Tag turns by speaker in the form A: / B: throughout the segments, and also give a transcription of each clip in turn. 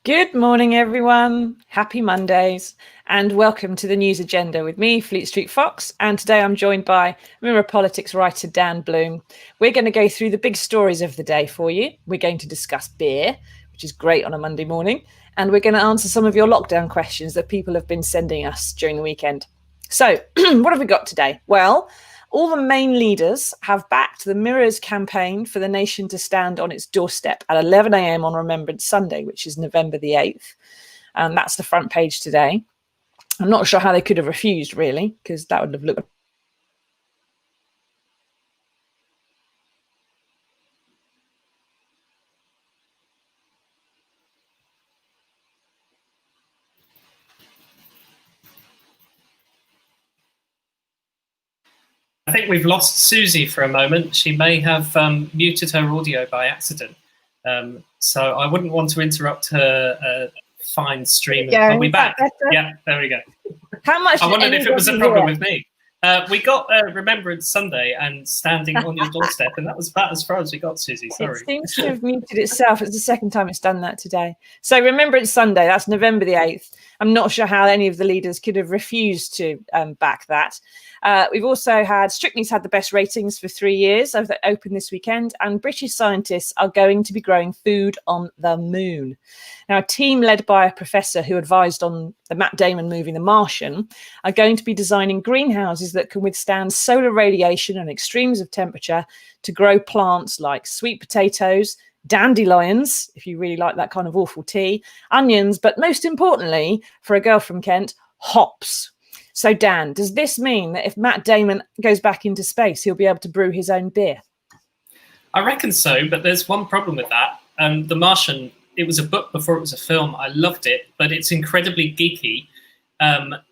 A: Good morning, everyone. Happy Mondays, and welcome to the news agenda with me, Fleet Street Fox. And today I'm joined by Mirror Politics writer Dan Bloom. We're going to go through the big stories of the day for you. We're going to discuss beer, which is great on a Monday morning, and we're going to answer some of your lockdown questions that people have been sending us during the weekend. So, what have we got today? Well, all the main leaders have backed the Mirror's campaign for the nation to stand on its doorstep at 11 a.m. on Remembrance Sunday, which is November the 8th. And that's the front page today. I'm not sure how they could have refused, really, because that would have looked...
B: I think we've lost Susie for a moment. She may have muted her audio by accident. So I wouldn't want to interrupt her fine stream. Are we back? Yeah, there we go.
A: How much?
B: I wondered if it was a problem with me. We got Remembrance Sunday and standing on your doorstep, and that was about as far as we got, Susie. Sorry.
A: It seems to have muted itself. It's the second time it's done that today. So Remembrance Sunday, that's November the 8th. I'm not sure how any of the leaders could have refused to back that. We've also had Strictly's had the best ratings for 3 years over the Open this weekend, and British scientists are going to be growing food on the moon. Now, a team led by a professor who advised on the Matt Damon movie The Martian are going to be designing greenhouses that can withstand solar radiation and extremes of temperature to grow plants like sweet potatoes, dandelions, if you really like that kind of awful tea, onions, but most importantly, for a girl from Kent, hops. So, Dan, does this mean that if Matt Damon goes back into space, he'll be able to brew his own beer?
B: I reckon so, but there's one problem with that. The Martian, it was a book before it was a film. I loved it, but it's incredibly geeky.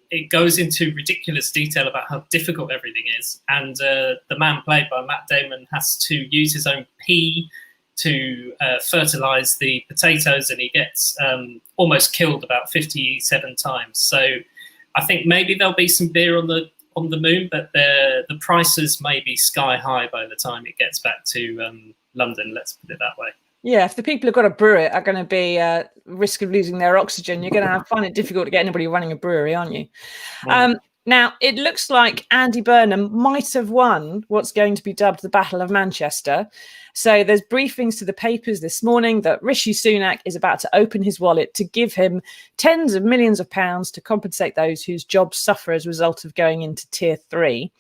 B: It goes into ridiculous detail about how difficult everything is. And the man played by Matt Damon has to use his own pee to fertilize the potatoes, and he gets almost killed about 57 times. So I think maybe there'll be some beer on the moon, but the prices may be sky high by the time it gets back to London, let's put it that way.
A: Yeah, if the people who've got to brew it are going to be risk of losing their oxygen, you're going to find it difficult to get anybody running a brewery, aren't you? Now, it looks like Andy Burnham might have won what's going to be dubbed the Battle of Manchester. So there's briefings to the papers this morning that Rishi Sunak is about to open his wallet to give him tens of millions of pounds to compensate those whose jobs suffer as a result of going into tier 3.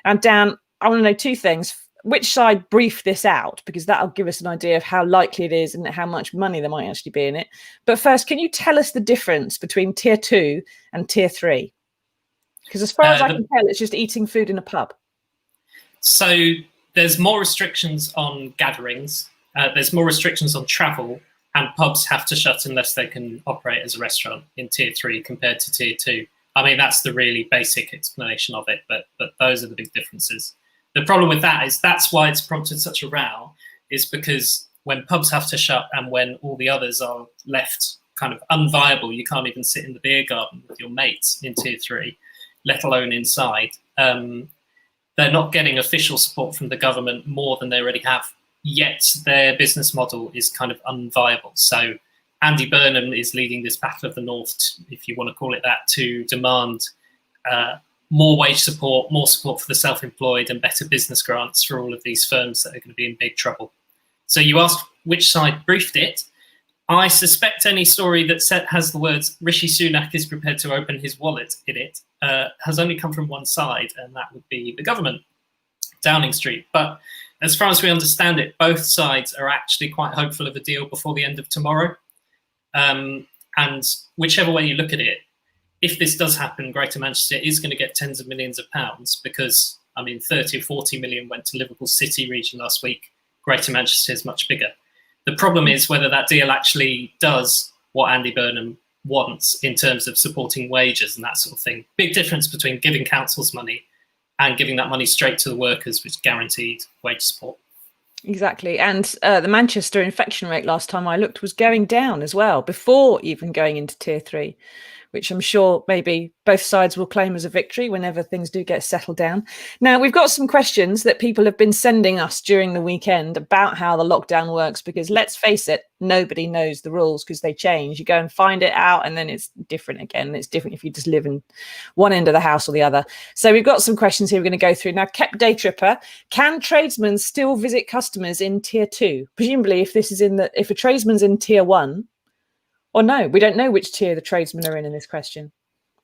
A: And Dan, I want to know two things. Which side briefed this out? Because that'll give us an idea of how likely it is and how much money there might actually be in it. But first, can you tell us the difference between tier 2 and tier 3? Because as far as I can tell, it's just eating food in a pub.
B: So there's more restrictions on gatherings. There's more restrictions on travel, and pubs have to shut unless they can operate as a restaurant in tier 3 compared to tier 2. I mean, that's the really basic explanation of it, but those are the big differences. The problem with that is that's why it's prompted such a row, is because when pubs have to shut and when all the others are left kind of unviable, you can't even sit in the beer garden with your mates in tier 3, let alone inside. They're not getting official support from the government more than they already have, yet their business model is kind of unviable. So Andy Burnham is leading this battle of the North, if you want to call it that, to demand more wage support, more support for the self-employed, and better business grants for all of these firms that are going to be in big trouble. So you asked which side briefed it. I suspect any story that has the words Rishi Sunak is prepared to open his wallet in it has only come from one side, and that would be the government, Downing Street. But as far as we understand it, both sides are actually quite hopeful of a deal before the end of tomorrow. And whichever way you look at it, if this does happen, Greater Manchester is going to get tens of millions of pounds because, I mean, 30 or 40 million went to Liverpool City region last week. Greater Manchester is much bigger. The problem is whether that deal actually does what Andy Burnham wants in terms of supporting wages and that sort of thing. Big difference between giving councils money and giving that money straight to the workers, which guaranteed wage support.
A: Exactly. And the Manchester infection rate last time I looked was going down as well before even going into tier 3, which I'm sure maybe both sides will claim as a victory whenever things do get settled down. Now, we've got some questions that people have been sending us during the weekend about how the lockdown works, because let's face it, nobody knows the rules because they change. You go and find it out and then it's different again. It's different if you just live in one end of the house or the other. So we've got some questions here we're going to go through. Now, Kept Day Tripper, can tradesmen still visit customers in tier 2? Presumably if a tradesman's in tier 1, or no, we don't know which tier the tradesmen are in this question.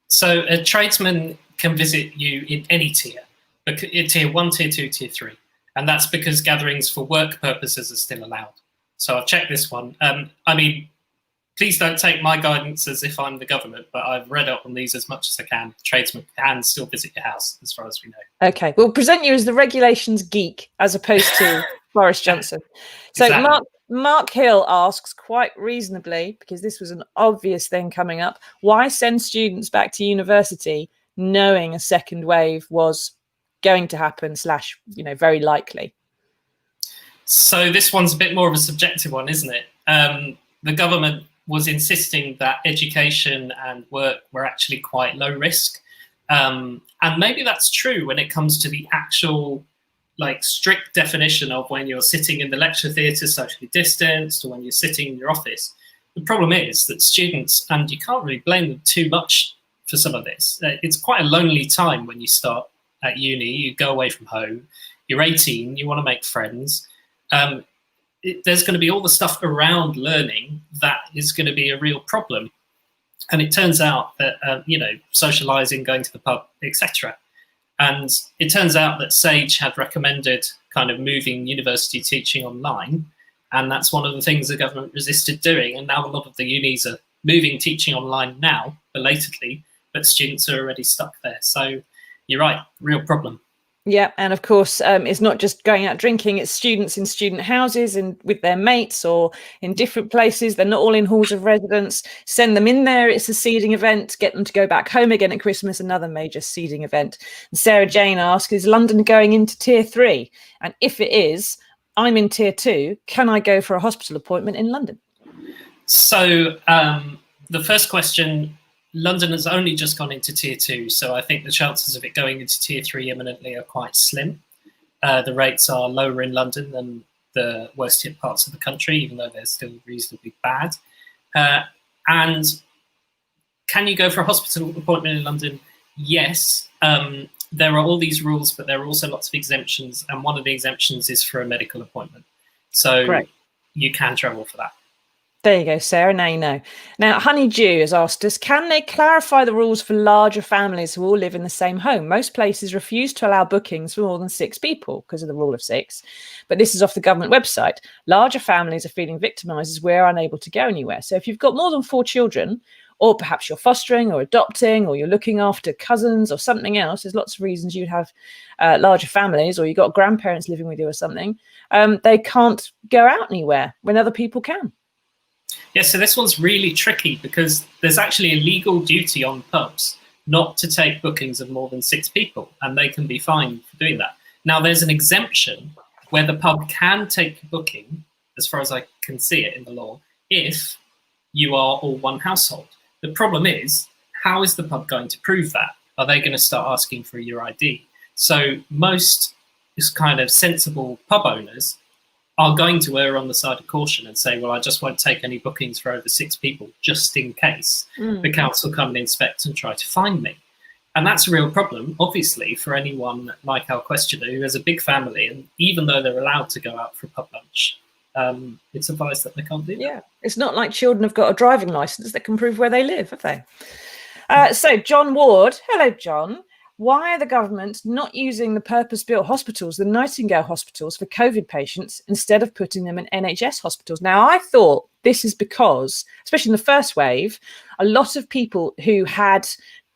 B: So a tradesman can visit you in any tier, in tier 1, tier 2, tier 3. And that's because gatherings for work purposes are still allowed. So I've checked this one. I mean, please don't take my guidance as if I'm the government, but I've read up on these as much as I can. Tradesmen can still visit your house, as far as we know.
A: Okay, we'll present you as the regulations geek as opposed to Boris Johnson. So exactly. Mark Hill asks, quite reasonably, because this was an obvious thing coming up, why send students back to university knowing a second wave was going to happen / very likely?
B: So this one's a bit more of a subjective one, isn't it? The government was insisting that education and work were actually quite low risk. And maybe that's true when it comes to the actual strict definition of when you're sitting in the lecture theatre socially distanced or when you're sitting in your office. The problem is that students, and you can't really blame them too much for some of this, it's quite a lonely time when you start at uni. You go away from home, you're 18, you want to make friends. There's going to be all the stuff around learning that is going to be a real problem. And it turns out that, socialising, going to the pub, etc. And it turns out that SAGE had recommended kind of moving university teaching online. And that's one of the things the government resisted doing. And now a lot of the unis are moving teaching online now, belatedly, but students are already stuck there. So you're right, real problem.
A: Yeah, and of course, it's not just going out drinking, it's students in student houses and with their mates or in different places. They're not all in halls of residence. Send them in there, it's a seeding event. Get them to go back home again at Christmas, another major seeding event. And Sarah Jane asks, is London going into tier 3? And if it is, I'm in tier 2. Can I go for a hospital appointment in London?
B: So the first question, London has only just gone into tier 2, so I think the chances of it going into tier 3 imminently are quite slim. The rates are lower in London than the worst hit parts of the country, even though they're still reasonably bad. And can you go for a hospital appointment in London? Yes. There are all these rules, but there are also lots of exemptions, and one of the exemptions is for a medical appointment. So Great. You can travel for that.
A: There you go, Sarah. Now you know. Now, Honeydew has asked us, can they clarify the rules for larger families who all live in the same home? Most places refuse to allow bookings for more than 6 people because of the rule of 6. But this is off the government website. Larger families are feeling victimised as we're unable to go anywhere. So if you've got more than 4 children, or perhaps you're fostering or adopting, or you're looking after cousins or something else, there's lots of reasons you'd have larger families, or you've got grandparents living with you or something, they can't go out anywhere when other people can.
B: Yeah, so this one's really tricky because there's actually a legal duty on pubs not to take bookings of more than 6 people, and they can be fined for doing that. Now, there's an exemption where the pub can take a booking, as far as I can see it in the law, if you are all one household. The problem is, how is the pub going to prove that? Are they going to start asking for your ID? So most kind of sensible pub owners are going to err on the side of caution and say, well, I just won't take any bookings for over 6 people, just in case the council come and inspect and try to fine me. And that's a real problem, obviously, for anyone like our questioner who has a big family, and even though they're allowed to go out for a pub lunch, it's advised that they can't do that.
A: Yeah, it's not like children have got a driving licence that can prove where they live, have they? So John Ward, hello, John. Why are the government not using the purpose-built hospitals, the Nightingale hospitals, for COVID patients instead of putting them in NHS hospitals? Now, I thought this is because, especially in the first wave, a lot of people who had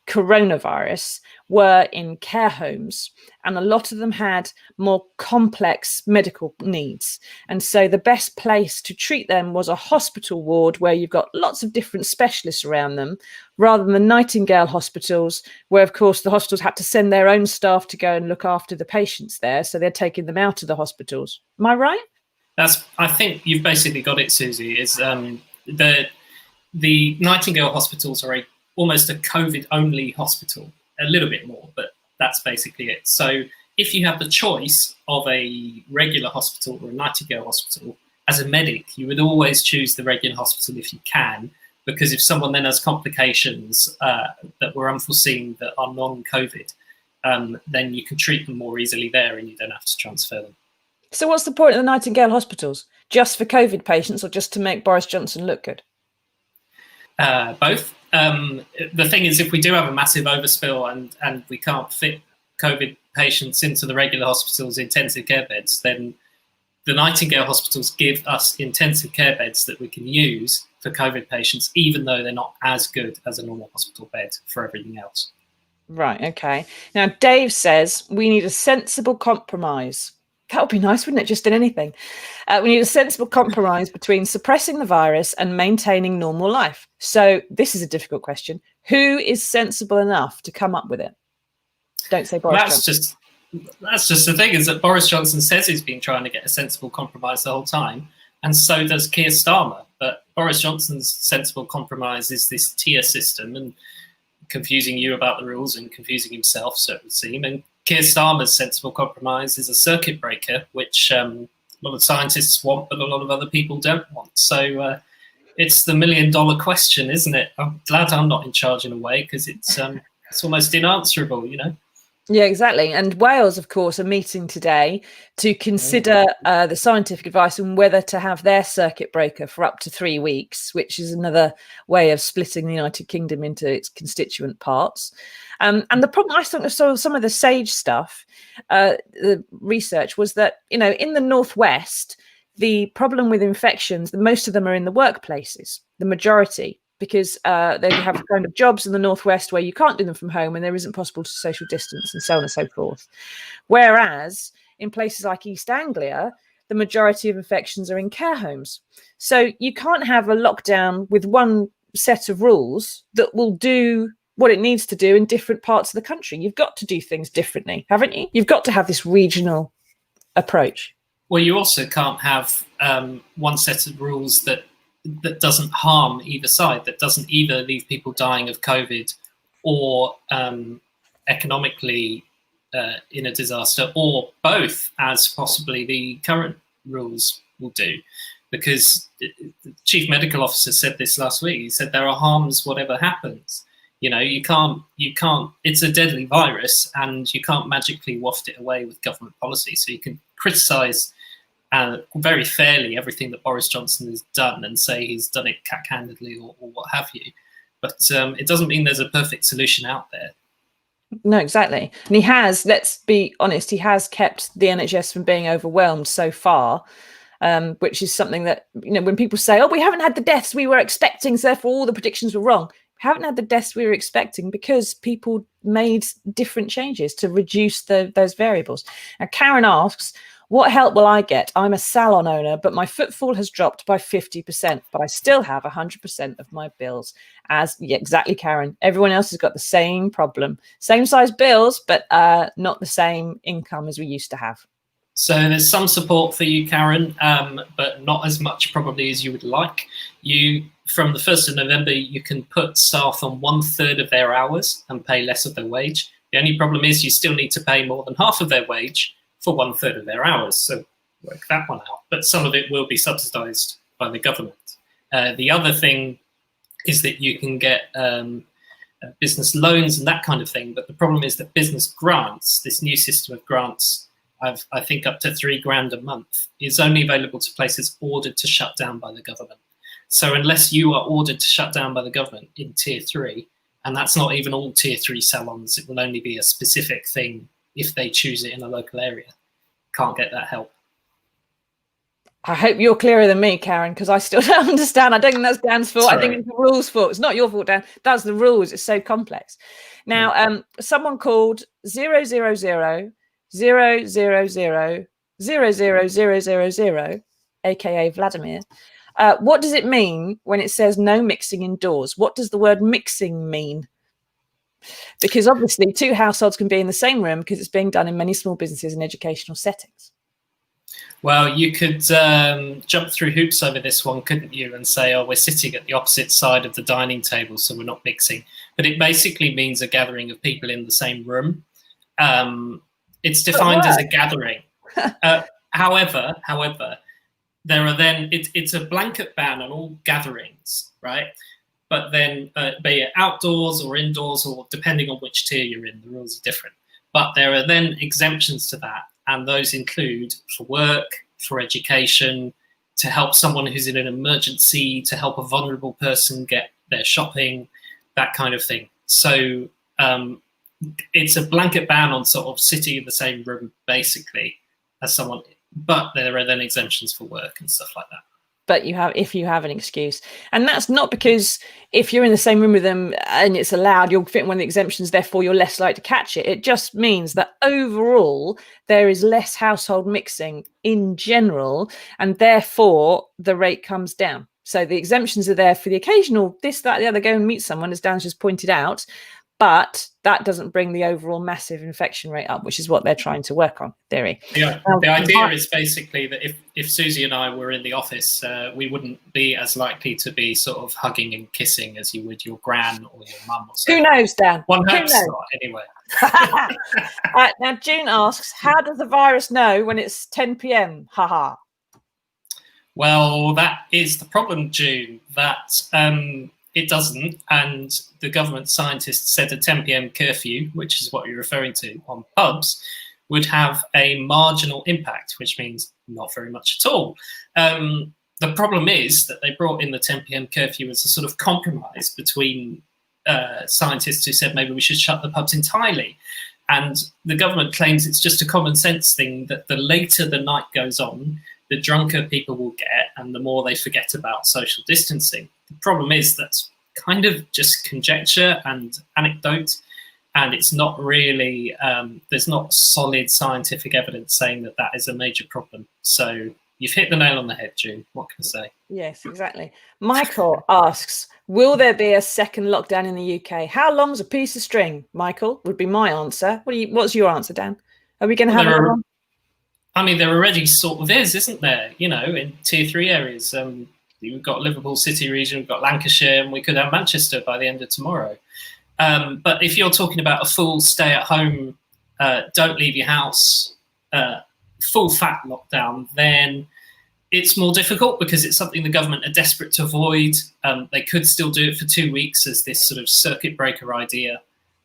A: coronavirus were in care homes, and a lot of them had more complex medical needs. And so the best place to treat them was a hospital ward where you've got lots of different specialists around them, rather than the Nightingale hospitals, where, of course, the hospitals had to send their own staff to go and look after the patients there. So they're taking them out of the hospitals. Am I right?
B: I think you've basically got it, Susie. Is the Nightingale hospitals are a almost a COVID-only hospital, a little bit more, but that's basically it. So if you have the choice of a regular hospital or a Nightingale hospital, as a medic, you would always choose the regular hospital if you can, because if someone then has complications that were unforeseen that are non-COVID, then you can treat them more easily there and you don't have to transfer them.
A: So what's the point of the Nightingale hospitals? Just for COVID patients or just to make Boris Johnson look good?
B: Both. The thing is, if we do have a massive overspill and we can't fit COVID patients into the regular hospitals' intensive care beds, then the Nightingale hospitals give us intensive care beds that we can use for COVID patients, even though they're not as good as a normal hospital bed for everything else.
A: Right, okay. Now, Dave says we need a sensible compromise. That would be nice, wouldn't it? Just in anything. We need a sensible compromise between suppressing the virus and maintaining normal life. So this is a difficult question. Who is sensible enough to come up with it? Don't say Boris Johnson.
B: That's just the thing, is that Boris Johnson says he's been trying to get a sensible compromise the whole time, and so does Keir Starmer. But Boris Johnson's sensible compromise is this tier system and confusing you about the rules and confusing himself, so it would seem. And Keir Starmer's sensible compromise is a circuit breaker, which a lot of scientists want, but a lot of other people don't want. So it's the $1 million question, isn't it? I'm glad I'm not in charge in a way, because it's almost unanswerable, you know?
A: Yeah, exactly. And Wales, of course, are meeting today to consider the scientific advice on whether to have their circuit breaker for up to 3 weeks, which is another way of splitting the United Kingdom into its constituent parts. And the problem, I think, so some of the SAGE stuff, the research was that, you know, in the Northwest, the problem with infections, most of them are in the workplaces, the majority, because they have kind of jobs in the Northwest where you can't do them from home and there isn't possible to social distance and so on and so forth. Whereas in places like East Anglia, the majority of infections are in care homes. So you can't have a lockdown with one set of rules that will do what it needs to do in different parts of the country. You've got to do things differently, haven't you? You've got to have this regional approach.
B: Well, you also can't have one set of rules that doesn't harm either side, that doesn't either leave people dying of COVID or economically in a disaster, or both, as possibly the current rules will do. Because the chief medical officer said this last week. He said there are harms whatever happens. You know, you can't, it's a deadly virus and you can't magically waft it away with government policy. So you can criticise very fairly everything that Boris Johnson has done and say he's done it cack-handedly or what have you. But it doesn't mean there's a perfect solution out there.
A: No, exactly. And he has, let's be honest, he has kept the NHS from being overwhelmed so far, which is something that, you know, when people say, oh, we haven't had the deaths we were expecting, so therefore all the predictions were wrong. We haven't had the deaths we were expecting because people made different changes to reduce those variables. Now, Karen asks, what help will I get? I'm a salon owner, but my footfall has dropped by 50%, but I still have 100% of my bills. Yeah, exactly, Karen. Everyone else has got the same problem. Same size bills, but not the same income as we used to have.
B: So there's some support for you, Karen, but not as much probably as you would like. From the 1st of November, you can put staff on 1/3 of their hours and pay less of their wage. The only problem is you still need to pay more than half of their wage for 1/3 of their hours, so work that one out. But some of it will be subsidised by the government. The other thing is that you can get business loans and that kind of thing, but the problem is that business grants, this new system of grants, I think up to £3,000 a month, is only available to places ordered to shut down by the government. So unless you are ordered to shut down by the government in Tier 3, and that's not even all Tier 3 salons, it will only be a specific thing if they choose it in a local area, can't get that help.
A: I hope you're clearer than me, Karen, because I still don't understand. I don't think that's Dan's fault. Sorry. I think it's the rules' fault. It's not your fault, Dan. That's the rules. It's so complex. Now, someone called 00000000000, aka Vladimir. What does it mean when it says no mixing indoors? What does the word mixing mean? Because obviously 2 households can be in the same room because it's being done in many small businesses and educational settings.
B: Well, you could jump through hoops over this one, couldn't you, and say, oh, we're sitting at the opposite side of the dining table, so we're not mixing. But it basically means a gathering of people in the same room. It's defined as a gathering. However, there are then, it's a blanket ban on all gatherings, right? But then, be it outdoors or indoors, or depending on which tier you're in, the rules are different. But there are then exemptions to that. And those include for work, for education, to help someone who's in an emergency, to help a vulnerable person get their shopping, that kind of thing. So it's a blanket ban on sort of sitting in the same room, basically, as someone. But there are then exemptions for work and stuff like that.
A: But if you have an excuse, and that's not because if you're in the same room with them and it's allowed, you'll fit in one of the exemptions, therefore you're less likely to catch it. It just means that overall there is less household mixing in general, and therefore the rate comes down. So the exemptions are there for the occasional this, that, the other, go and meet someone, as Dan's just pointed out, but that doesn't bring the overall massive infection rate up, which is what they're trying to work on, theory.
B: Yeah, the idea is basically that if Susie and I were in the office, we wouldn't be as likely to be sort of hugging and kissing as you would your gran or your mum or something.
A: Who knows, Dan?
B: One hopes not, anyway.
A: Now, June asks, how does the virus know when it's 10 p.m? Haha.
B: Well, that is the problem, June, that it doesn't. And the government scientists said a 10 p.m. curfew, which is what you're referring to, on pubs, would have a marginal impact, which means not very much at all. The problem is that they brought in the 10 p.m. curfew as a sort of compromise between scientists who said maybe we should shut the pubs entirely. And the government claims it's just a common sense thing that the later the night goes on, the drunker people will get and the more they forget about social distancing. The problem is that's kind of just conjecture and anecdote, and it's not really, there's not solid scientific evidence saying that that is a major problem. So you've hit the nail on the head, June. What can I say?
A: Yes, exactly. Michael asks, will there be a second lockdown in the UK? How long's a piece of string? Michael, would be my answer. What's your answer, Dan? Are we going to have another one?
B: I mean, there already sort of is, isn't there? You know, in tier 3 areas. We've got Liverpool City region, we've got Lancashire, and we could have Manchester by the end of tomorrow. But if you're talking about a full stay at home, don't leave your house, full fat lockdown, then it's more difficult because it's something the government are desperate to avoid. They could still do it for 2 weeks as this sort of circuit breaker idea.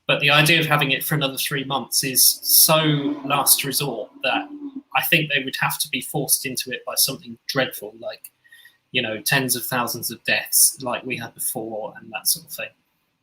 B: But the idea of having it for another 3 months is so last resort that I think they would have to be forced into it by something dreadful, like, you know, tens of thousands of deaths like we had before and that sort of thing.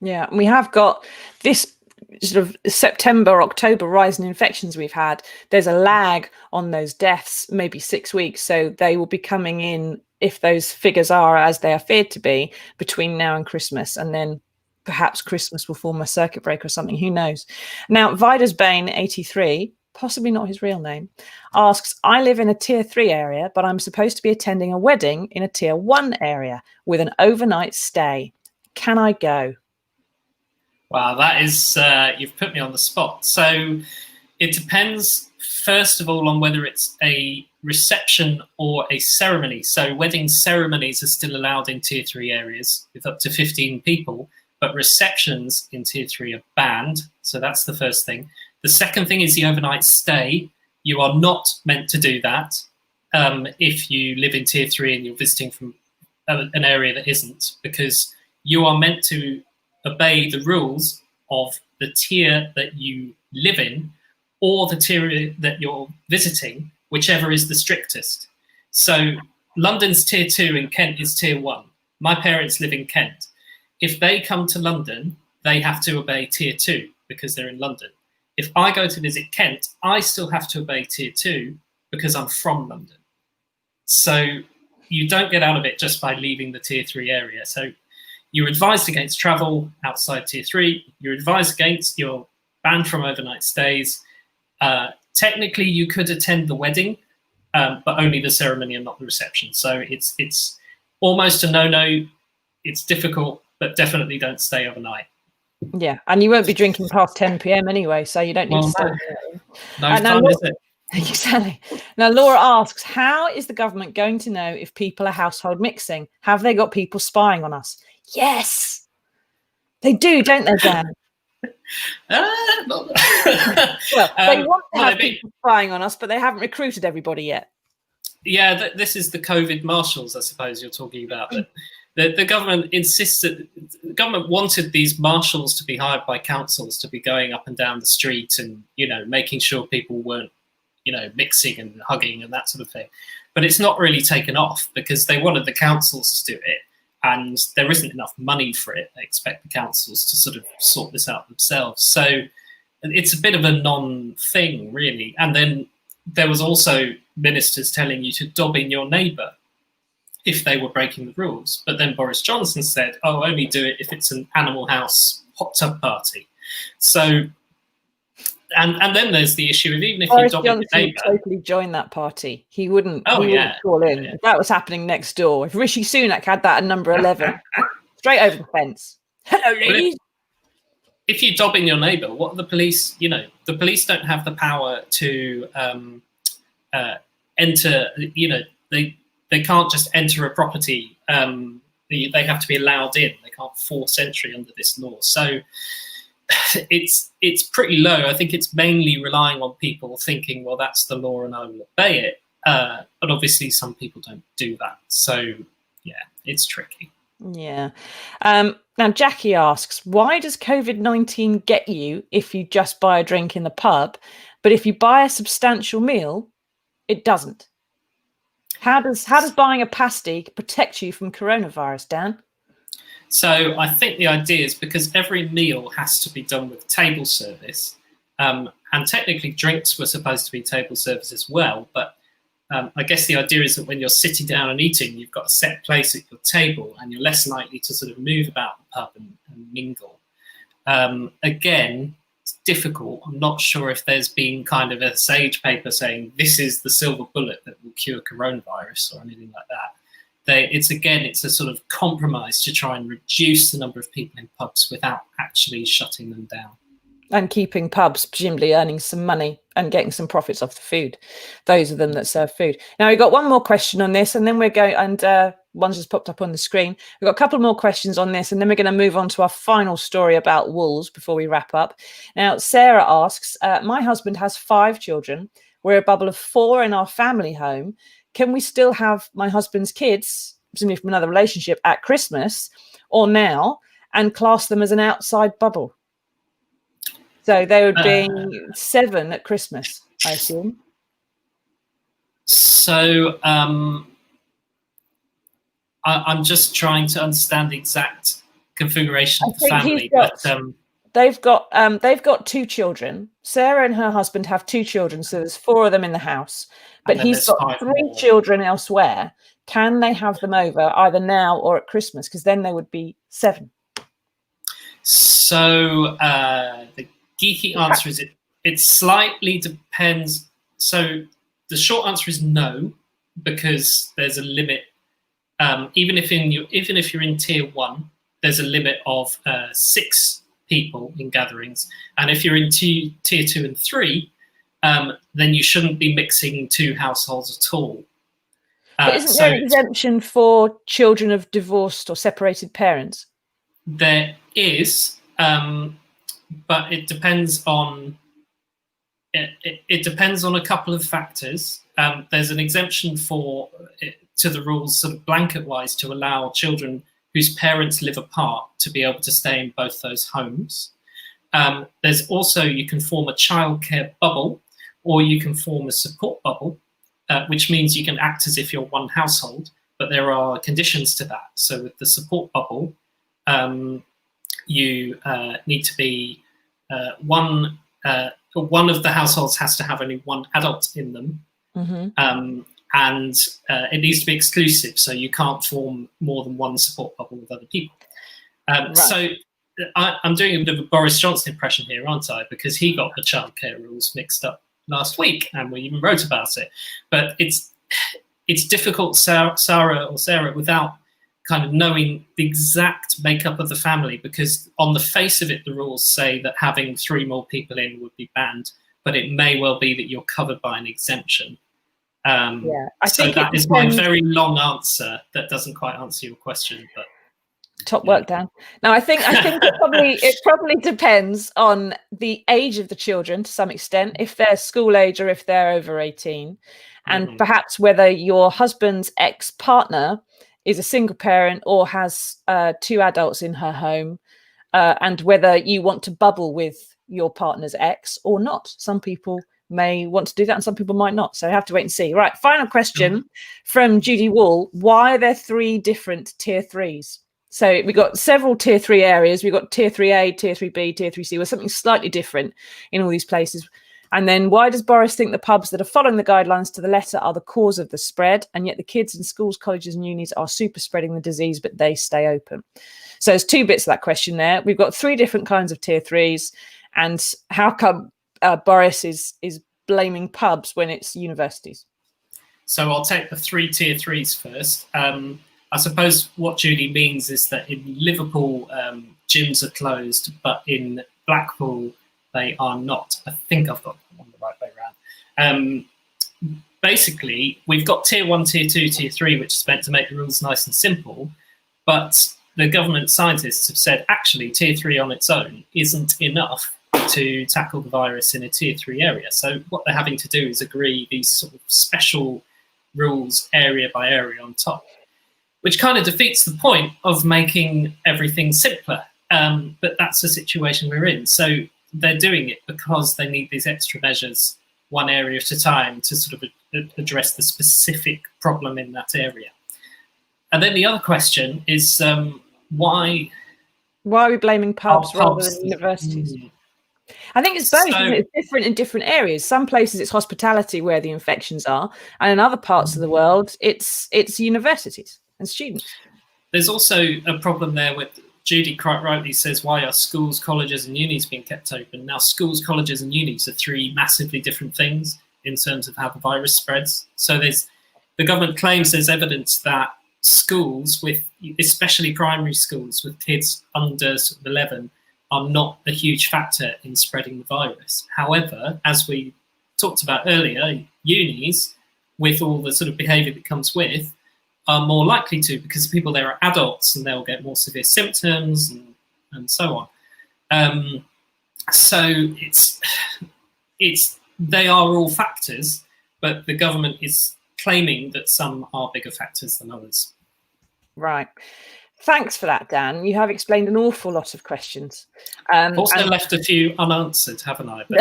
A: Yeah, we have got this sort of September, October rise in infections we've had. There's a lag on those deaths, maybe 6 weeks. So they will be coming in, if those figures are as they are feared to be, between now and Christmas. And then perhaps Christmas will form a circuit breaker or something. Who knows? Now, Vidas Bain 83, possibly not his real name, asks, I live in a tier 3 area, but I'm supposed to be attending a wedding in a tier 1 area with an overnight stay. Can I go?
B: Wow, that is, you've put me on the spot. So it depends, first of all, on whether it's a reception or a ceremony. So wedding ceremonies are still allowed in tier 3 areas with up to 15 people, but receptions in tier 3 are banned. So that's the first thing. The second thing is the overnight stay. You are not meant to do that if you live in tier 3 and you're visiting from an area that isn't, because you are meant to obey the rules of the tier that you live in or the tier that you're visiting, whichever is the strictest. So London's tier 2 and Kent is tier 1. My parents live in Kent. If they come to London, they have to obey tier 2 because they're in London. If I go to visit Kent, I still have to obey tier 2 because I'm from London. So you don't get out of it just by leaving the tier 3 area. So you're advised against travel outside tier 3. You're advised against, you're banned from overnight stays. Technically, you could attend the wedding, but only the ceremony and not the reception. So it's almost a no-no. It's difficult, but definitely don't stay overnight.
A: Yeah, and you won't be drinking past 10 p.m. anyway, so you don't need to stay.
B: No fun, is it?
A: Exactly. Now, Laura asks, how is the government going to know if people are household mixing? Have they got people spying on us? Yes, they do, don't they, Dan?
B: Well,
A: They want to have
B: maybe.
A: people spying on us, but they haven't recruited everybody yet.
B: Yeah, this is the COVID marshals, I suppose you're talking about. But the government insisted, the government wanted these marshals to be hired by councils to be going up and down the street and, making sure people weren't, mixing and hugging and that sort of thing. But it's not really taken off because they wanted the councils to do it. And there isn't enough money for it. They expect the councils to sort of sort this out themselves. So it's a bit of a non-thing, really. And then there was also ministers telling you to dob in your neighbour if they were breaking the rules. But then Boris Johnson said, oh, only do it if it's an Animal House hot tub party. So, and then there's the issue of even if
A: Boris
B: you dob in your
A: Johnson
B: neighbour.
A: would totally join that party. He wouldn't.
B: Oh,
A: he
B: yeah.
A: wouldn't call in.
B: Yeah.
A: If that was happening next door. If Rishi Sunak had that at number 11, straight over the fence. Hello, ladies.
B: If you dob in your neighbour, what are the police? The police don't have the power to enter. They can't just enter a property. They have to be allowed in. They can't force entry under this law. So it's pretty low. I think it's mainly relying on people thinking, well, that's the law and I will obey it. But obviously, some people don't do that. So yeah, it's tricky.
A: Yeah. Now, Jackie asks, why does COVID-19 get you if you just buy a drink in the pub, but if you buy a substantial meal, it doesn't? How does buying a pasty protect you from coronavirus, Dan?
B: So I think the idea is because every meal has to be done with table service, and technically drinks were supposed to be table service as well, but I guess the idea is that when you're sitting down and eating, you've got a set place at your table and you're less likely to sort of move about the pub and mingle. Again, it's difficult. I'm not sure if there's been kind of a sage paper saying this is the silver bullet that will cure coronavirus or anything like that. It's a sort of compromise to try and reduce the number of people in pubs without actually shutting them down.
A: And keeping pubs presumably earning some money and getting some profits off the food. Those of them that serve food. Now, we've got one more question on this, and then we're going, and one's just popped up on the screen. We've got a couple more questions on this, and then we're going to move on to our final story about wolves before we wrap up. Now, Sarah asks, my husband has 5 children. We're a bubble of 4 in our family home. Can we still have my husband's kids, presumably from another relationship, at Christmas or now, and class them as an outside bubble? So they would be 7 at Christmas, I assume.
B: So I'm just trying to understand the exact configuration of the family.
A: They've got 2 children. Sarah and her husband have 2 children, so there's 4 of them in the house. But he's got 3 children elsewhere. Can they have them over either now or at Christmas? Because then they would be 7.
B: So the geeky answer is it slightly depends. So the short answer is no, because there's a limit. Even if you're in tier 1, there's a limit of 6 people in gatherings, and if you're in tier 2 and 3, then you shouldn't be mixing 2 households at all.
A: But isn't there an exemption for children of divorced or separated parents?
B: There is, but it depends on it depends on a couple of factors. There's an exemption to the rules, sort of blanket-wise, to allow children whose parents live apart to be able to stay in both those homes. There's also, you can form a childcare bubble, or you can form a support bubble, which means you can act as if you're one household, but there are conditions to that. So with the support bubble, you need to be one of the households has to have only 1 adult in them. Mm-hmm. And it needs to be exclusive, so you can't form more than 1 support bubble with other people. Right. So I'm doing a bit of a Boris Johnson impression here, aren't I? Because he got the childcare rules mixed up last week, and we even wrote about it. But it's difficult, Sarah, without kind of knowing the exact makeup of the family, because on the face of it, the rules say that having 3 more people in would be banned. but it may well be that you're covered by an exemption.
A: I
B: so
A: think
B: that is my very long answer that doesn't quite answer your question, but
A: top work, Dan. Now, I think it probably depends on the age of the children to some extent, if they're school age or if they're over 18, and perhaps whether your husband's ex-partner is a single parent or has 2 adults in her home, and whether you want to bubble with your partner's ex or not. Some people may want to do that and some people might not. So I have to wait and see. Right. Final question from Judy Wall. Why are there 3 different tier 3s? So we've got several tier 3 areas. We've got tier 3A, tier 3B, tier 3C, with something slightly different in all these places. And then why does Boris think the pubs that are following the guidelines to the letter are the cause of the spread? And yet the kids in schools, colleges and unis are super spreading the disease, but they stay open. So there's 2 bits of that question there. We've got 3 different kinds of tier 3s. And how come Boris is blaming pubs when it's universities?
B: So I'll take the 3 tier 3s first. I suppose what Judy means is that in Liverpool, gyms are closed, but in Blackpool, they are not. I think I've got them on the right way around. Basically, we've got tier 1, tier 2, tier 3, which is meant to make the rules nice and simple. But the government scientists have said, actually, tier 3 on its own isn't enough to tackle the virus in a tier 3 area. So what they're having to do is agree these sort of special rules area by area on top, which kind of defeats the point of making everything simpler. But that's the situation we're in. So they're doing it because they need these extra measures one area at a time to sort of address the specific problem in that area. And then the other question is why
A: are we blaming pubs rather than universities? I think it's both. It's different in different areas. Some places it's hospitality where the infections are, and in other parts of the world it's universities and students.
B: There's also a problem there with Judy quite rightly says, why are schools, colleges and unis being kept open? Now, schools, colleges and unis are 3 massively different things in terms of how the virus spreads. So the government claims there's evidence that schools, with especially primary schools with kids under sort of 11, are not a huge factor in spreading the virus. However, as we talked about earlier, unis, with all the sort of behaviour that comes with, are more likely to, because people there are adults and they'll get more severe symptoms and so on. So they are all factors, but the government is claiming that some are bigger factors than others.
A: Right. Thanks for that, Dan. You have explained an awful lot of questions.
B: Also left a few unanswered, haven't I? But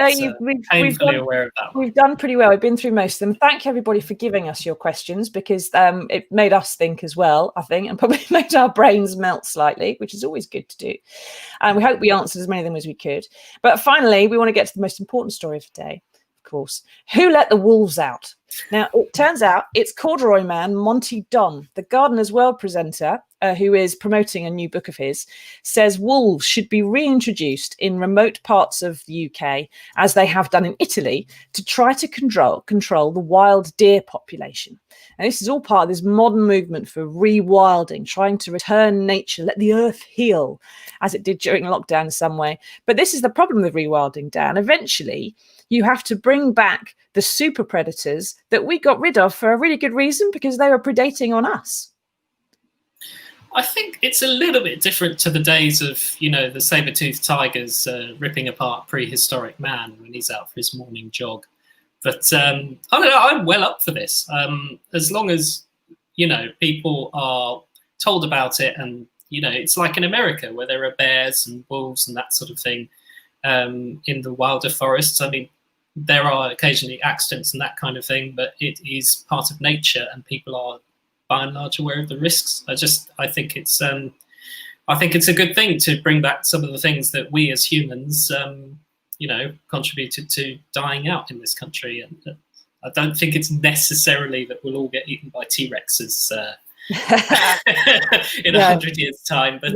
B: painfully aware of that one.
A: We've done pretty well. We've been through most of them. Thank you, everybody, for giving us your questions, because it made us think as well, I think, and probably made our brains melt slightly, which is always good to do. And we hope we answered as many of them as we could. But finally, we want to get to the most important story of the day, of course. Who let the wolves out? Now, it turns out it's corduroy man Monty Don, the Gardener's World presenter, who is promoting a new book of his, says wolves should be reintroduced in remote parts of the UK, as they have done in Italy, to try to control the wild deer population. And this is all part of this modern movement for rewilding, trying to return nature, let the earth heal, as it did during lockdown in some way. But this is the problem with rewilding, Dan. Eventually, you have to bring back the super predators that we got rid of for a really good reason, because they were predating on us.
B: I think it's a little bit different to the days of, the saber-toothed tigers ripping apart prehistoric man when he's out for his morning jog. But I don't know, I'm well up for this. As long as, people are told about it, and, it's like in America where there are bears and wolves and that sort of thing in the wilder forests. I mean, there are occasionally accidents and that kind of thing, but it is part of nature and people are by and large aware of the risks. I think it's a good thing to bring back some of the things that we as humans, contributed to dying out in this country. And I don't think it's necessarily that we'll all get eaten by T-Rexes in 100 years' time. But,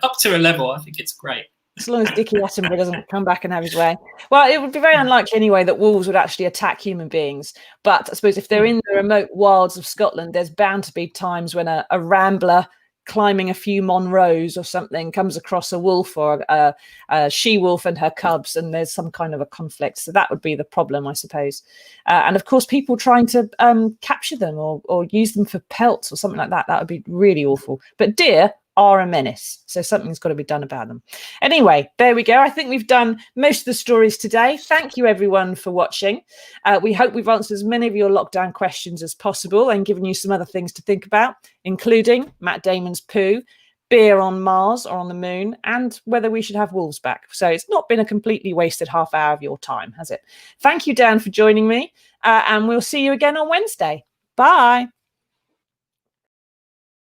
B: up to a level, I think it's great.
A: As long as Dickie Attenborough doesn't come back and have his way. Well, it would be very unlikely anyway that wolves would actually attack human beings. But I suppose if they're in the remote wilds of Scotland, there's bound to be times when a rambler climbing a few Monroes or something, comes across a wolf or a she-wolf and her cubs, and there's some kind of a conflict. So that would be the problem, I suppose. And of course, people trying to capture them or use them for pelts or something like that. That would be really awful. But deer are a menace, so something's got to be done about them. Anyway, there we go. I think we've done most of the stories today. Thank you everyone for watching. We hope we've answered as many of your lockdown questions as possible and given you some other things to think about, including Matt Damon's poo, beer on Mars or on the moon, and whether we should have wolves back. So it's not been a completely wasted half hour of your time, has it? Thank you, Dan, for joining me, and we'll see you again on Wednesday. Bye.